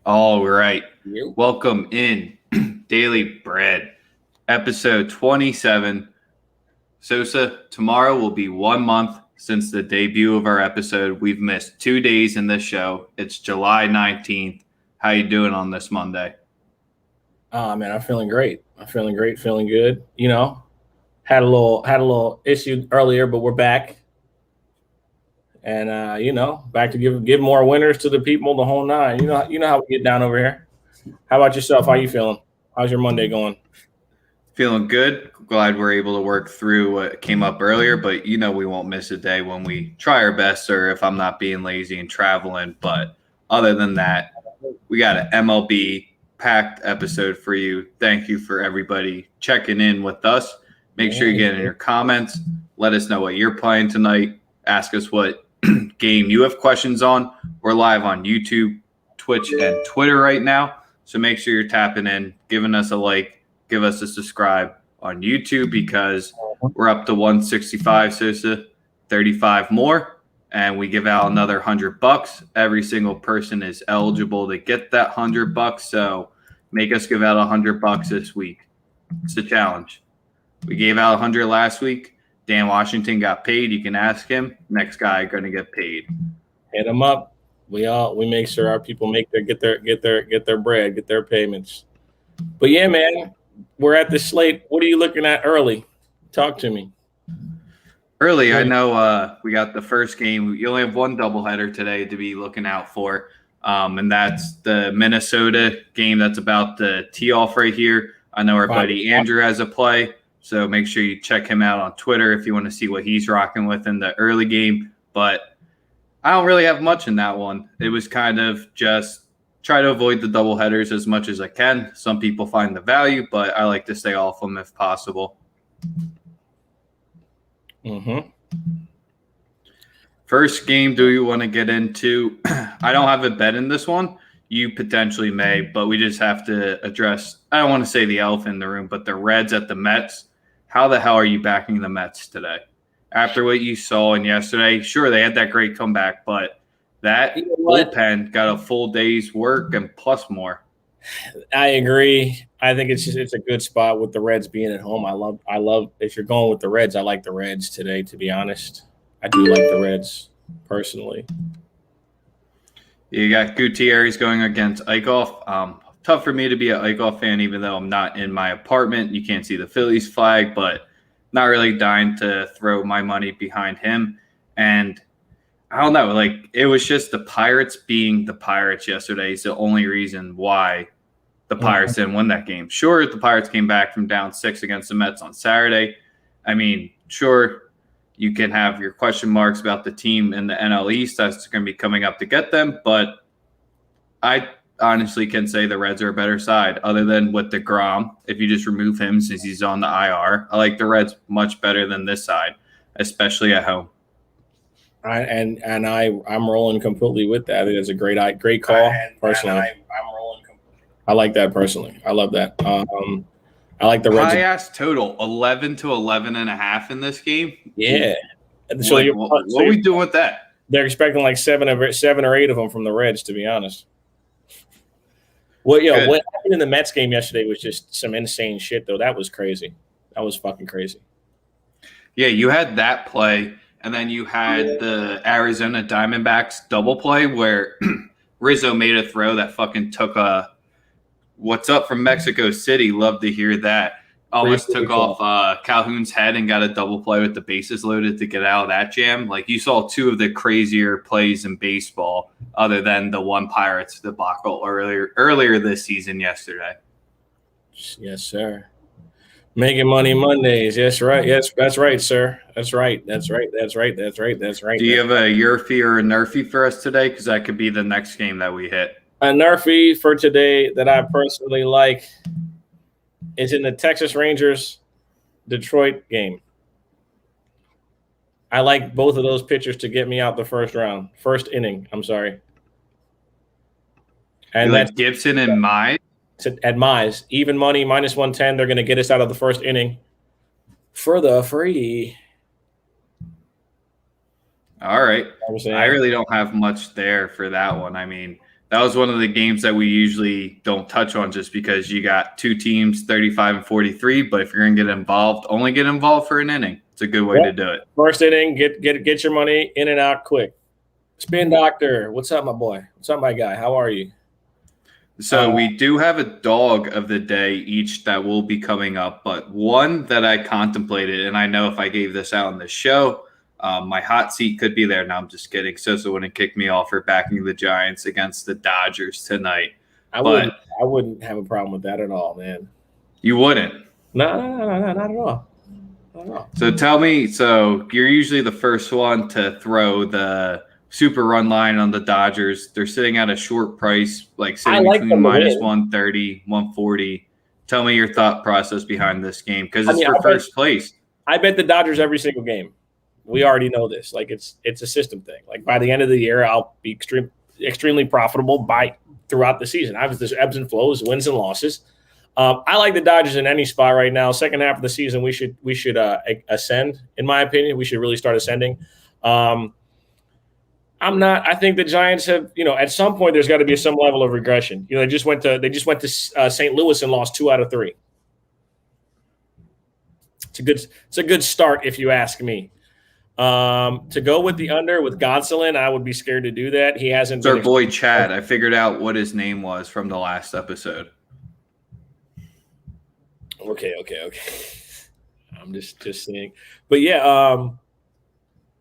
All right. You. Welcome in Daily Bread, episode 27. Sosa, tomorrow will be 1 month since the debut of our episode. We've missed 2 days in this show. It's July 19th. How you doing on this Monday? Oh man, I'm feeling great. I'm feeling great, feeling good. Had a little issue earlier, but we're back. And back to give more winners to the people, the whole nine. You know how we get down over here. How about yourself? How you feeling? How's your Monday going? Feeling good. Glad we're able to work through what came up earlier, but we won't miss a day when we try our best or if I'm not being lazy and traveling. But other than that, we got an MLB packed episode for you. Thank you for everybody checking in with us. Make sure you get in your comments. Let us know what you're playing tonight. Ask us what game you have questions on. We're live on YouTube, Twitch, and Twitter right now. So make sure you're tapping in, giving us a like, give us a subscribe on YouTube because we're up to 165, Sosa, 35 more. And we give out another $100. Every single person is eligible to get that $100. So make us give out $100 this week. It's a challenge. We gave out 100 last week. Dan Washington got paid. You can ask him. Next guy going to get paid. Hit them up. We make sure our people get their bread, get their payments. But yeah, man, we're at the slate. What are you looking at early? Talk to me. Early, I know we got the first game. You only have one doubleheader today to be looking out for, and that's the Minnesota game that's about to tee off right here. I know our buddy Andrew has a play, so make sure you check him out on Twitter if you want to see what he's rocking with in the early game. But I don't really have much in that one. It was kind of just try to avoid the doubleheaders as much as I can. Some people find the value, but I like to stay off them if possible. First game, do you want to get into? I don't have a bet in this one. You potentially may, but we just have to address, I don't want to say the elephant in the room, but the Reds at the Mets. How the hell are you backing the Mets today? After what you saw in yesterday, sure, they had that great comeback, but that bullpen got a full day's work and plus more. I agree. I think it's a good spot with the Reds being at home. I love if you're going with the Reds, I like the Reds today, to be honest. I do like the Reds personally. You got Gutierrez going against Eichhoff. Tough for me to be an Eichhoff fan, even though I'm not in my apartment. You can't see the Phillies flag, but not really dying to throw my money behind him. And I don't know, it was just the Pirates being the Pirates yesterday is the only reason why the Pirates didn't win that game. Sure, the Pirates came back from down 6 against the Mets on Saturday. I mean, sure, you can have your question marks about the team in the NL East that's going to be coming up to get them, but I honestly can say the Reds are a better side other than with DeGrom. If you just remove him since he's on the IR, I like the Reds much better than this side, especially at home. I'm rolling completely with that. I think it's a great call. Personally, I'm rolling completely. I like that personally. I love that. I like the Reds. High ass total 11 to 11.5 in this game. Yeah. So what are we doing with that? They're expecting like seven or eight of them from the Reds, to be honest. What happened in the Mets game yesterday was just some insane shit, though. That was crazy. That was fucking crazy. Yeah, you had that play, and then you had the Arizona Diamondbacks double play where Rizzo made a throw that fucking took a what's up from Mexico City. Love to hear that. Almost took off Calhoun's head and got a double play with the bases loaded to get out of that jam. Like, you saw two of the crazier plays in baseball other than the one Pirates debacle earlier this season yesterday. Yes, sir. Making money Mondays. Yes, right. Yes, that's right, sir. That's right. Do you have a Yurfie or a Nerfie for us today? Because that could be the next game that we hit. A Nerfie for today that I personally like is in the Texas Rangers Detroit game. I like both of those pitchers to get me out the first inning. I'm sorry. And that's Gibson and Mize? At Mize, even money, minus 110. They're going to get us out of the first inning for the free. All right. I really don't have much there for that one. I mean, That was one of the games that we usually don't touch on just because you got two teams, 35 and 43. But if you're going to get involved, only get involved for an inning. It's a good way to do it. First inning, get your money in and out quick. Spin Doctor, what's up, my boy? What's up, my guy? How are you? So we do have a dog of the day each that will be coming up, but one that I contemplated, and I know if I gave this out on the show, my hot seat could be there. No, I'm just kidding. Sosa wouldn't kick me off for backing the Giants against the Dodgers tonight. I wouldn't have a problem with that at all, man. You wouldn't? No, not at all. Not at all. So tell me, so you're usually the first one to throw the super run line on the Dodgers. They're sitting at a short price, like sitting between minus 130, 140. Tell me your thought process behind this game because it's for first place. I bet the Dodgers every single game. We already know this. Like it's a system thing. Like by the end of the year, I'll be extremely profitable throughout the season. There's ebbs and flows, wins and losses. I like the Dodgers in any spot right now. Second half of the season, we should ascend. In my opinion, we should really start ascending. I think the Giants have, at some point there's got to be some level of regression. They just went to St. Louis and lost 2 out of 3. It's a good start if you ask me. To go with the under with Gonsolin, I would be scared to do that. He hasn't. It's our boy Chad. I figured out what his name was from the last episode. Okay. I'm just saying, but yeah,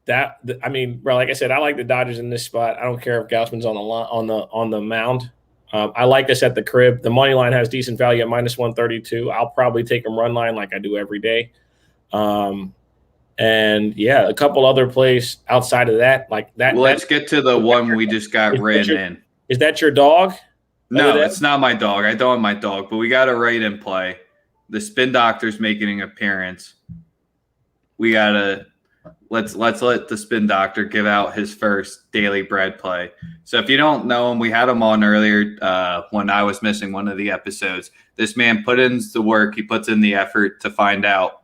bro, like I said, I like the Dodgers in this spot. I don't care if Gausman's on the mound. I like this at the crib. The money line has decent value at minus 132. I'll probably take them run line like I do every day. And yeah, a couple other plays outside of that, like that. Let's get to the one we just got written in. Is that your dog? No, it's not my dog. I don't want my dog, but we got a right in play. The Spin Doctor's making an appearance. We gotta let's let the Spin Doctor give out his first daily bread play. So if you don't know him, we had him on earlier when I was missing one of the episodes. This man put in the work. He puts in the effort to find out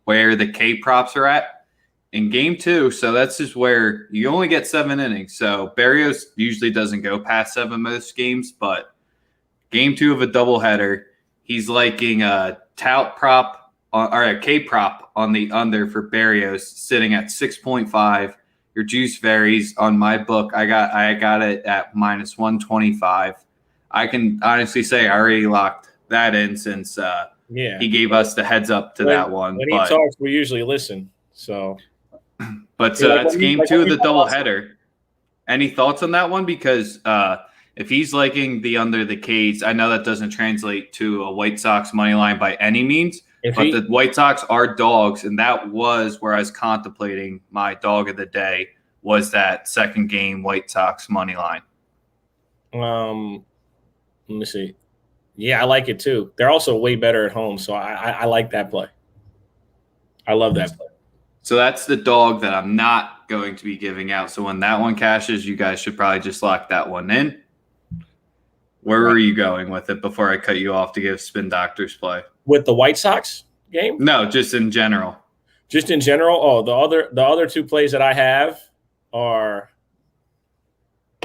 where the K props are at in game 2. So that's just where you only get 7 innings. So Berrios usually doesn't go past 7 most games, but game 2 of a doubleheader, he's liking a tout prop or a K prop on the under for Berrios sitting at 6.5. Your juice varies on my book. I got it at minus 125. I can honestly say I already locked that in since he gave us the heads up to that one. When he talks, we usually listen. So, but it's game 2 of the doubleheader. Any thoughts on that one? Because if he's liking the under the K's, I know that doesn't translate to a White Sox money line by any means. But the White Sox are dogs, and that was where I was contemplating my dog of the day was that second game White Sox money line. Let me see. Yeah, I like it too. They're also way better at home, so I like that play. I love that play. So that's the dog that I'm not going to be giving out. So when that one cashes, you guys should probably just lock that one in. Where were you going with it before I cut you off to give Spin Doctor's play? With the White Sox game? No, just in general. Just in general? Oh, the other 2 plays that I have are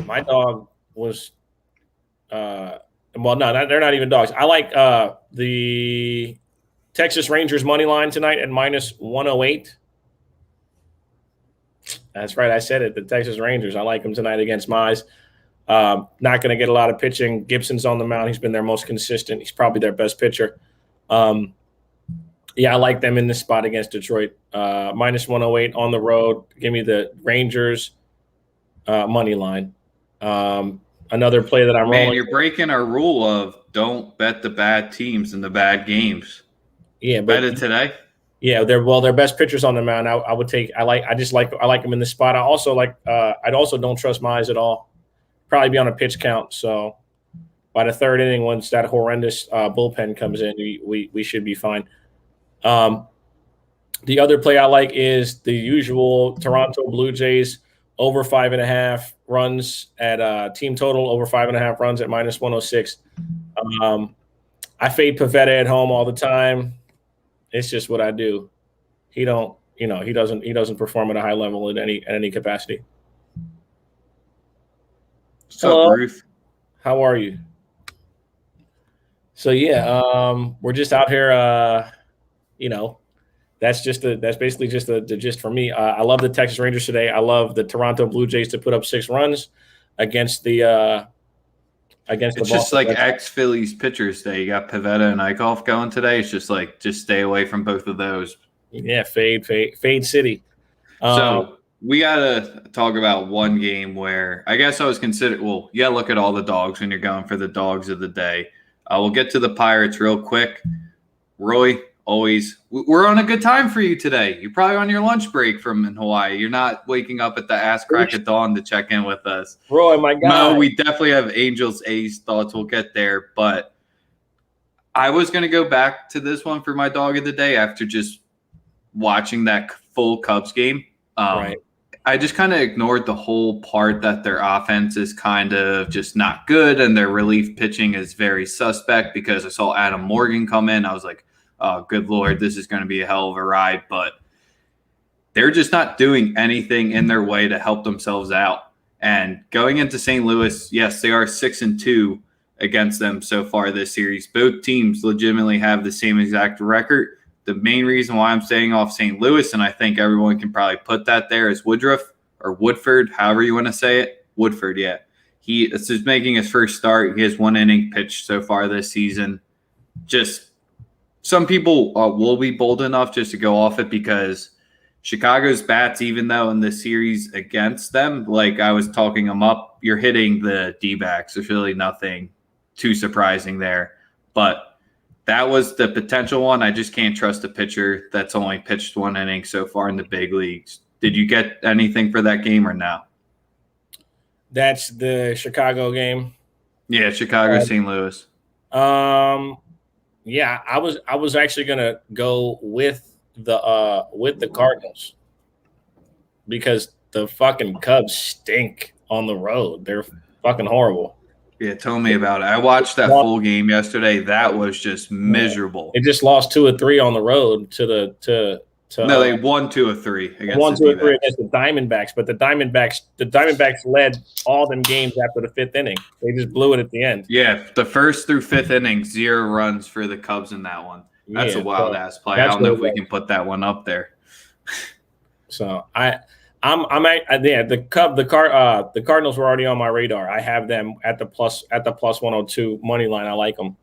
my dog was well, no, they're not even dogs. I like the Texas Rangers money line tonight at minus 108. That's right. I said it. The Texas Rangers. I like them tonight against Mize. Not going to get a lot of pitching. Gibson's on the mound. He's been their most consistent. He's probably their best pitcher. Yeah, I like them in this spot against Detroit. Minus 108 on the road. Give me the Rangers money line. Another play that I'm rolling. You're breaking our rule of don't bet the bad teams and the bad games. Yeah, but bet it today. Yeah, they're best pitchers on the mound. I would take. I like them in this spot. I also don't trust Mize at all. Probably be on a pitch count. So by the 3rd inning, once that horrendous bullpen comes in, we should be fine. The other play I like is the usual Toronto Blue Jays over 5.5 runs at team total, over 5.5 runs at minus 106. I fade Pavetta at home all the time. It's just what I do. He doesn't perform at a high level at any capacity. What's up, Ruth? How are you? So yeah, we're just out here. You know, that's basically just the gist for me. I love the Texas Rangers today. I love the Toronto Blue Jays to put up 6 runs against the It's just Boston like Red Sox. ex-Phillies pitchers day. You got Pivetta and Eichhoff going today. It's just like just stay away from both of those. Yeah, fade city. So we gotta talk about one game where I guess I was considered. Well, yeah, look at all the dogs when you're going for the dogs of the day. We'll get to the Pirates real quick. Roy, always we're on a good time for you today. You're probably on your lunch break from in Hawaii. You're not waking up at the ass crack of dawn to check in with us. Roy, my guy. Mo, we definitely have Angels A's thoughts. We'll get there, but I was gonna go back to this one for my dog of the day after just watching that full Cubs game. Right. I just kind of ignored the whole part that their offense is kind of just not good and their relief pitching is very suspect because I saw Adam Morgan come in. I was like, oh, good Lord, this is going to be a hell of a ride. But they're just not doing anything in their way to help themselves out. And going into St. Louis, yes, they are 6-2 against them so far this series. Both teams legitimately have the same exact record. The main reason why I'm staying off St. Louis, and I think everyone can probably put that there, is Woodruff or Woodford, however you want to say it. Woodford, yeah. This is making his first start. He has 1 inning pitched so far this season. Just some people will be bold enough just to go off it because Chicago's bats, even though in the series against them, like I was talking them up, you're hitting the D-backs. There's really nothing too surprising there. But that was the potential one. I just can't trust a pitcher that's only pitched 1 inning so far in the big leagues. Did you get anything for that game or no? That's the Chicago game. Yeah, Chicago, St. Louis. Yeah, I was actually gonna go with the Cardinals because the fucking Cubs stink on the road. They're fucking horrible. Yeah, tell me about it. I watched that full game yesterday. That was just miserable. They just lost 2 or 3 on the road to No, they won 2 or 3 against 1, the 2 or 3 D-backs. against the Diamondbacks, but the Diamondbacks led all them games after the 5th inning. They just blew it at the end. Yeah, the first through 5th inning, 0 runs for the Cubs in that one. That's a wild ass play. I don't know if we can put that one up there. So the Cardinals were already on my radar. I have them at the plus 102 money line. I like them.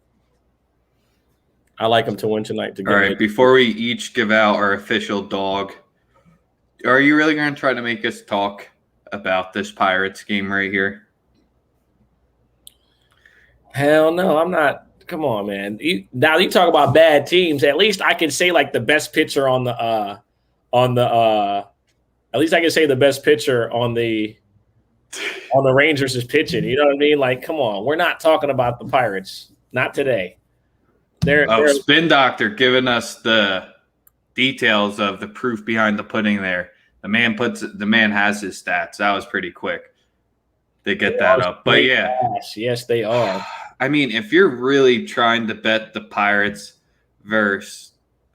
I like them to win tonight. All right, before we each give out our official dog, are you really going to try to make us talk about this Pirates game right here? Hell no, I'm not. Come on, man. Now you talk about bad teams. At least I can say like the best pitcher on the at least I can say the best pitcher on the Rangers is pitching. You know what I mean? Like, come on. We're not talking about the Pirates. Not today. They're Spin Doctor giving us the details of the proof behind the pudding there. The man has his stats. That was pretty quick to get that up. But yeah. Yes, they are. I mean, if you're really trying to bet the Pirates versus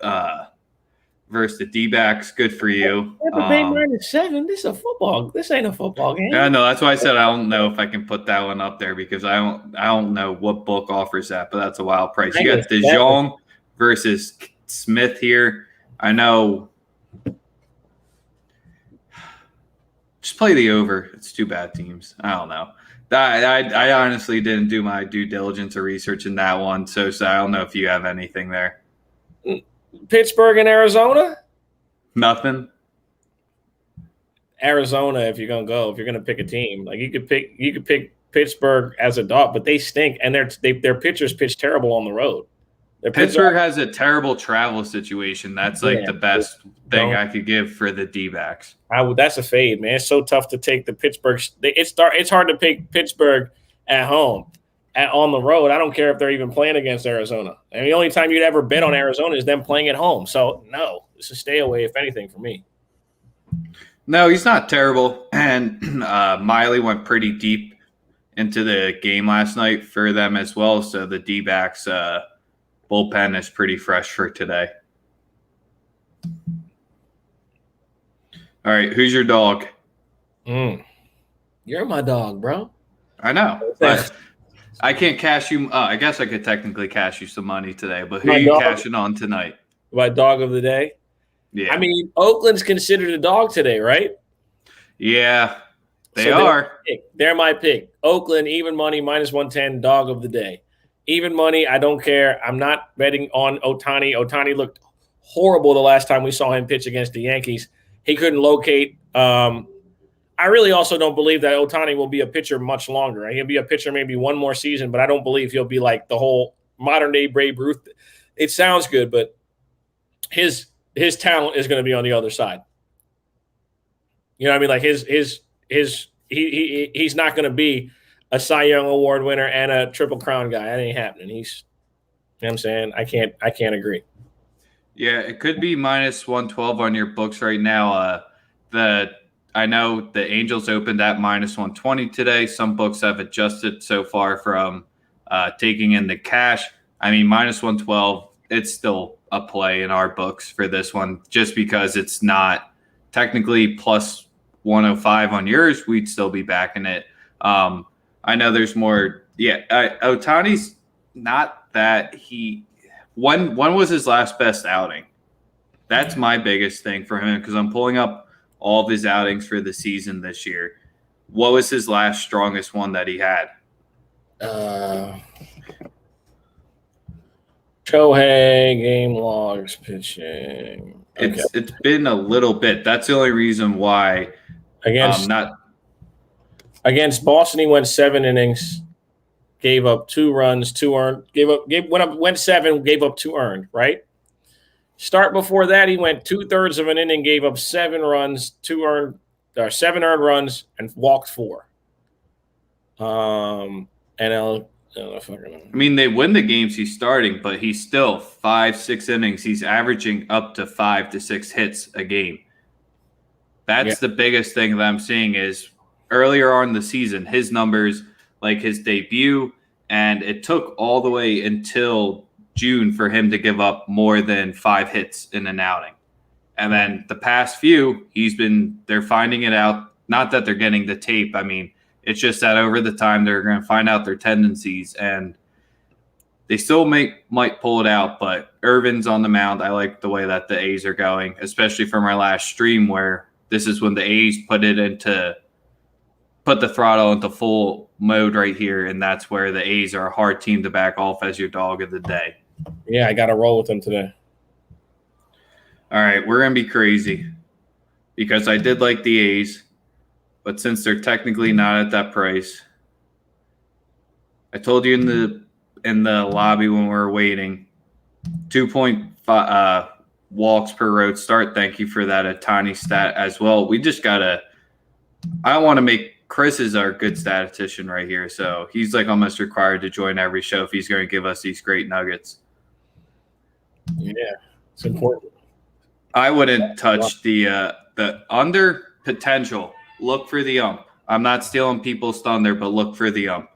the D-backs, good for you. Tampa Bay -7. This is a football. This ain't a football game. I know. That's why I said I don't know if I can put that one up there because I don't know what book offers that, but that's a wild price. You got DeJong versus Smith here. I know. Just play the over. It's 2 bad teams. I don't know. I honestly didn't do my due diligence or research in that one, so I don't know if you have anything there. Pittsburgh and Arizona? Nothing. Arizona, if you're gonna pick a team, like you could pick Pittsburgh as a dog, but they stink and their pitchers pitch terrible on the road. Pittsburgh has a terrible travel situation. That's like the best thing I could give for the D-backs. That's a fade, man. It's so tough to take the Pittsburgh. It's hard to pick Pittsburgh at home. On the road, I don't care if they're even playing against Arizona. And the only time you'd ever bet on Arizona is them playing at home. So, no, it's a stay away, if anything, for me. No, he's not terrible. And Miley went pretty deep into the game last night for them as well. So the D-backs bullpen is pretty fresh for today. All right, who's your dog? You're my dog, bro. I know. But I can't cash you. I guess I could technically cash you some money today, but who My are you dog, cashing on tonight? my dog of the day. Yeah. I mean, Oakland's considered a dog today, right? Yeah, they So are. they're my pick. Oakland, even money, -110, dog of the day. Even money, I don't care. I'm not betting on Ohtani. Ohtani looked horrible the last time we saw him pitch against the Yankees. He couldn't locate. I really also don't believe that Ohtani will be a pitcher much longer. He'll be a pitcher maybe one more season, but I don't believe he'll be like the whole modern day Babe Ruth. It sounds good, but his talent is going to be on the other side. You know what I mean? Like he's not going to be a Cy Young Award winner and a Triple Crown guy. That ain't happening. You know what I'm saying? I can't agree. Yeah, it could be -112 on your books right now. I know the Angels opened at -120 today. Some books have adjusted so far from taking in the cash. I mean, -112, it's still a play in our books for this one, just because it's not technically +105 on yours. We'd still be backing it. I know there's more. Yeah, Otani's not that he. When was his last best outing? That's my biggest thing for him, because I'm pulling up all of his outings for the season this year. What was his last strongest one that he had? Shohei, game logs, pitching. Okay. It's been a little bit. That's the only reason why. Against Boston, he went 7 innings, gave up 2 runs, 2 earned. Went 7, gave up 2 earned. Right. Start before that, he went 2/3 of an inning, gave up 7 runs, 7 earned runs, and walked 4. I mean, they win the games he's starting, but he's still 5-6 innings. He's averaging up to 5 to 6 hits a game. That's the biggest thing that I'm seeing is earlier on in the season, his numbers, like his debut, and it took all the way until June for him to give up more than 5 hits in an outing. And then the past few, they're finding it out. Not that they're getting the tape. I mean, it's just that over the time they're going to find out their tendencies, and they still might pull it out. But Irvin's on the mound. I like the way that the A's are going, especially from our last stream, where this is when the A's put the throttle into full mode right here, and that's where the A's are a hard team to back off as your dog of the day. Yeah, I got to roll with them today. All right, we're going to be crazy because I did like the A's, but since they're technically not at that price, I told you in the lobby when we were waiting, 2.5 walks per road start. Thank you for that, a tiny stat as well. We just gotta. I want to make Chris is our good statistician right here, so he's like almost required to join every show if he's going to give us these great nuggets. Yeah, it's important. I wouldn't touch the under potential. Look for the ump. I'm not stealing people's thunder, but look for the ump.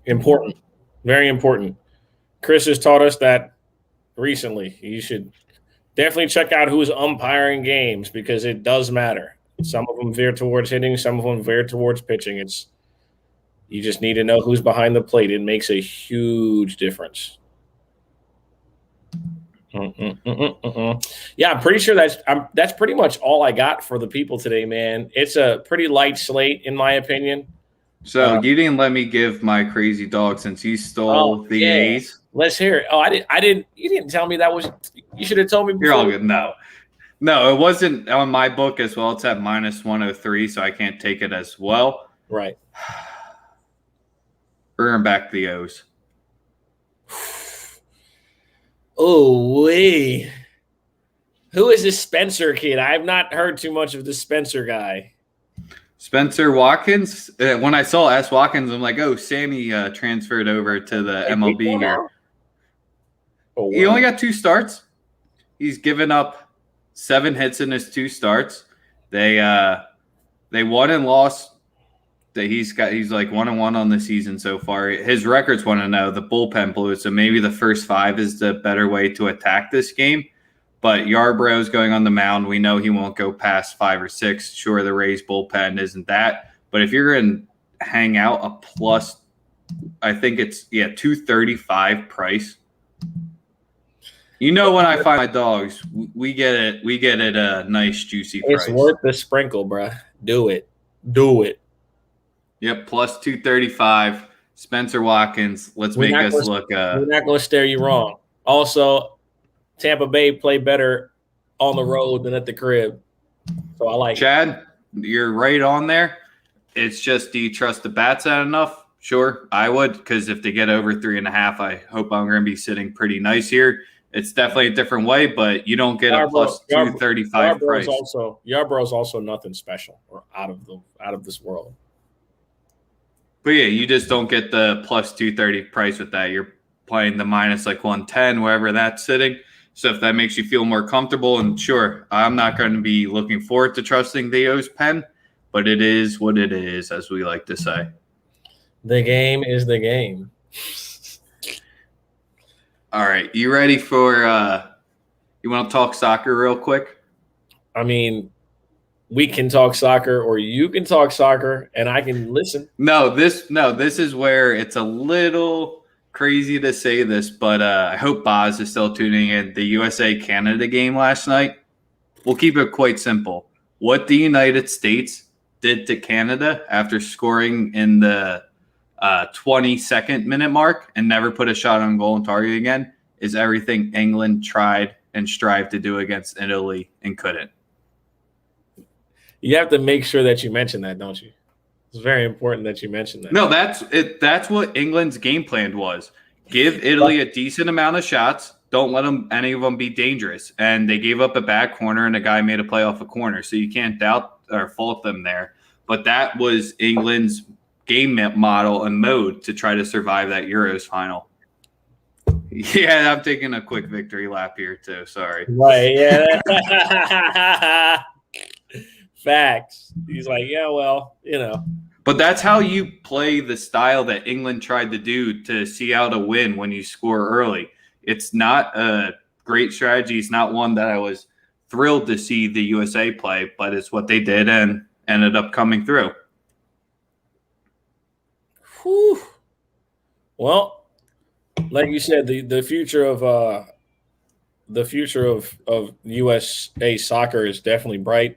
Important. Very important. Chris has taught us that recently. You should definitely check out who's umpiring games because it does matter. Some of them veer towards hitting, some of them veer towards pitching. You just need to know who's behind the plate. It makes a huge difference. Yeah, I'm pretty sure that's pretty much all I got for the people today, man. It's a pretty light slate, in my opinion. So you didn't let me give my crazy dog since you stole the A's. Let's hear it. Oh, I didn't. You didn't tell me that was. You should have told me before. You're all good. No, it wasn't on my book as well. It's at -103, so I can't take it as well. Right. We're going back to the O's. Oh, wait. Who is this Spencer kid? I've not heard too much of this Spencer guy. Spencer Watkins. When I saw S. Watkins, I'm like, oh, Sammy transferred over to the MLB here. Oh, wow. He only got 2 starts. He's given up 7 hits in his 2 starts. They won and lost. He's like 1-1 on the season so far. His record's 1-0. The bullpen blew it, so maybe the first 5 is the better way to attack this game. But Yarborough's going on the mound. We know he won't go past 5 or 6. Sure, the Rays bullpen isn't that. But if you're going to hang out a I think it's 235 price. You know, when I find my dogs, we get it a nice juicy price. It's worth the sprinkle, bruh. Do it. Yep, plus 235. Spencer Watkins. Let's make us look. We're not going to stare you wrong. Also, Tampa Bay play better on the road than at the crib. So I like Chad, you're right on there. It's just, do you trust the bats out enough? Sure, I would, because if they get over 3.5, I hope I'm going to be sitting pretty nice here. It's definitely a different way, but you don't get a plus 235 price. Yarbrough's also nothing special or out of this world. But yeah, you just don't get the plus 230 price with that. You're playing the minus like 110, wherever that's sitting. So if that makes you feel more comfortable, and sure, I'm not going to be looking forward to trusting the O's pen, but it is what it is, as we like to say. The game is the game. All right, you ready for you want to talk soccer real quick? I mean, we can talk soccer, or you can talk soccer, and I can listen. No, this is where it's a little crazy to say this, but I hope Boz is still tuning in. The USA-Canada game last night, we'll keep it quite simple. What the United States did to Canada after scoring in the 22nd minute mark and never put a shot on goal and target again is everything England tried and strived to do against Italy and couldn't. You have to make sure that you mention that, don't you? It's very important that you mention that. No, that's it. That's what England's game plan was. Give Italy a decent amount of shots. Don't let any of them be dangerous. And they gave up a back corner, and a guy made a play off a corner. So you can't doubt or fault them there. But that was England's game model and mode to try to survive that Euros final. Yeah, I'm taking a quick victory lap here too. Sorry. Right, yeah. Facts. He's like, yeah, well, you know. But that's how you play the style that England tried to do to see out a win when you score early. It's not a great strategy. It's not one that I was thrilled to see the USA play, but it's what they did and ended up coming through. Whew. Well, like you said, the future of USA soccer is definitely bright.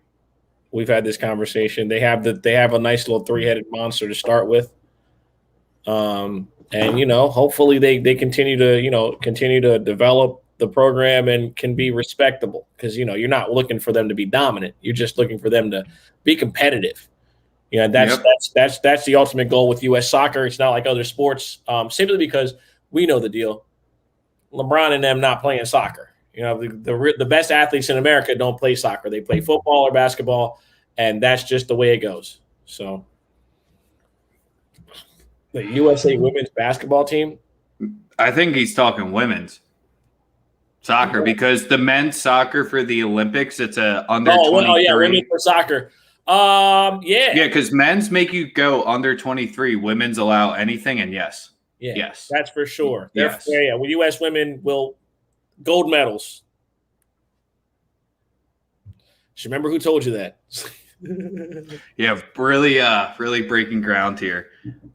We've had this conversation. They have a nice little three-headed monster to start with. And hopefully they continue to develop the program and can be respectable, because you're not looking for them to be dominant. You're just looking for them to be competitive. That's the ultimate goal with U.S. soccer. It's not like other sports, simply because we know the deal. LeBron and them not playing soccer. The best athletes in America don't play soccer. They play football or basketball, and that's just the way it goes. So the USA women's basketball team. I think he's talking women's soccer, because the men's soccer for the Olympics, it's a under 23. Oh, yeah, women for soccer. Yeah, because men's make you go under 23. Women's allow anything, and yes, that's for sure. Yes. Yeah. Well, U.S. women will gold medals. Just remember who told you that. Yeah, really breaking ground here.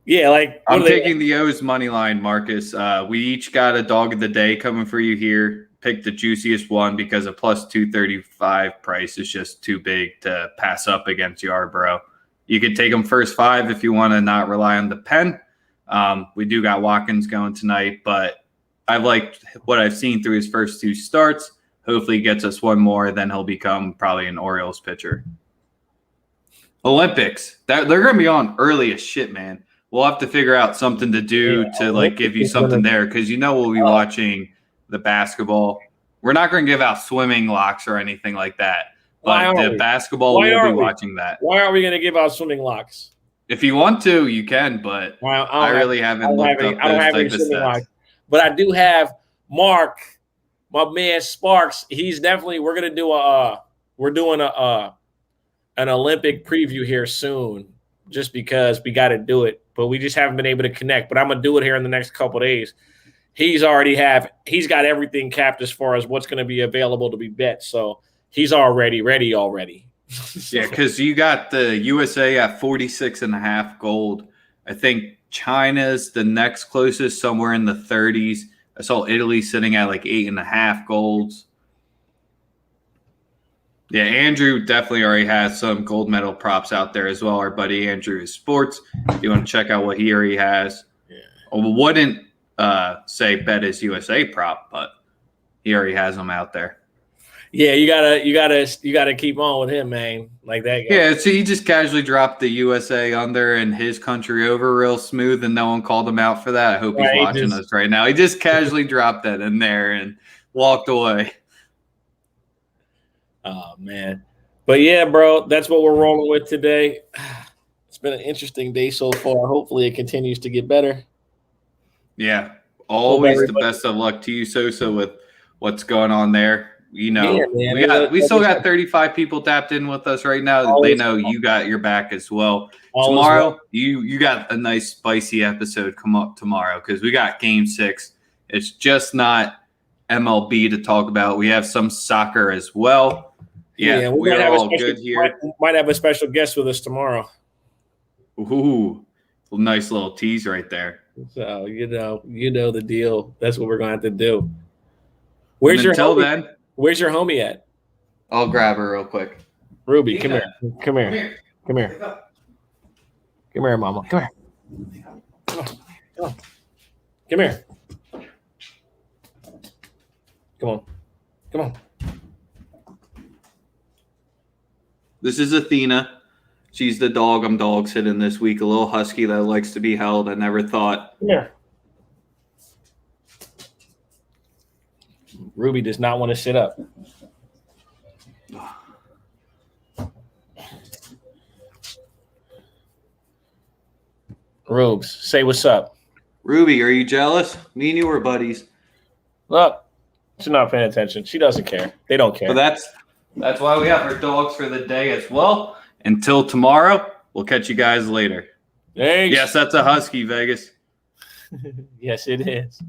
Yeah, like I'm taking the O's money line, Marcus. We each got a dog of the day coming for you here. Pick the juiciest one, because a plus 235 price is just too big to pass up against Yarbrough. You could take them first five if you want to not rely on the pen. We do got Watkins going tonight, but I've liked what I've seen through his first two starts. Hopefully he gets us one more, then he'll become probably an Orioles pitcher. Olympics, they're going to be on early as shit, man. We'll have to figure out something to do to give you something there, because we'll be watching the basketball. We're not going to give out swimming locks or anything like that, but the basketball, we'll be watching that. Why aren't we going to give out swimming locks? If you want to, you can, but I really haven't looked up those type of stats. But I do have Mark, my man Sparks. He's definitely. We're gonna do an Olympic preview here soon, just because we got to do it. But we just haven't been able to connect. But I'm gonna do it here in the next couple of days. He's got everything capped as far as what's going to be available to be bet. So he's already ready already. Yeah, because you got the USA at 46.5 gold I think China's the next closest, somewhere in the 30s. I saw Italy sitting at like 8.5 golds. Yeah, Andrew definitely already has some gold medal props out there as well. Our buddy Andrew is Sports. If you want to check out what he already has. Yeah. I wouldn't say bet his USA prop, but he already has them out there. Yeah, you gotta keep on with him, man. Like that guy. Yeah, so he just casually dropped the USA under and his country over real smooth, and no one called him out for that. I hope he's watching us right now. He just casually dropped that in there and walked away. Oh, man. But, yeah, bro, that's what we're rolling with today. It's been an interesting day so far. Hopefully it continues to get better. Yeah, always the best of luck to you, Sosa, with what's going on there. You know, we still got 35 people tapped in with us right now. They know you got your back as well. Tomorrow, you got a nice spicy episode come up tomorrow because we got Game 6. It's just not MLB to talk about. We have some soccer as well. Yeah, we're all good here. Might have a special guest with us tomorrow. Ooh, nice little tease right there. So you know the deal. That's what we're going to have to do. Where's your homie at? I'll grab her real quick. Ruby, come here. Come here. Come here. Come here, mama. Come here. Come here. Come on. Come on. This is Athena. She's the dog I'm dog sitting this week. A little husky that likes to be held. I never thought. Come here. Ruby does not want to sit up. Rubes, say what's up. Ruby, are you jealous? Me and you were buddies. Look, she's not paying attention. She doesn't care. They don't care. So that's why we have our dogs for the day as well. Until tomorrow, we'll catch you guys later. Thanks. Yes, that's a husky, Vegas. Yes, it is.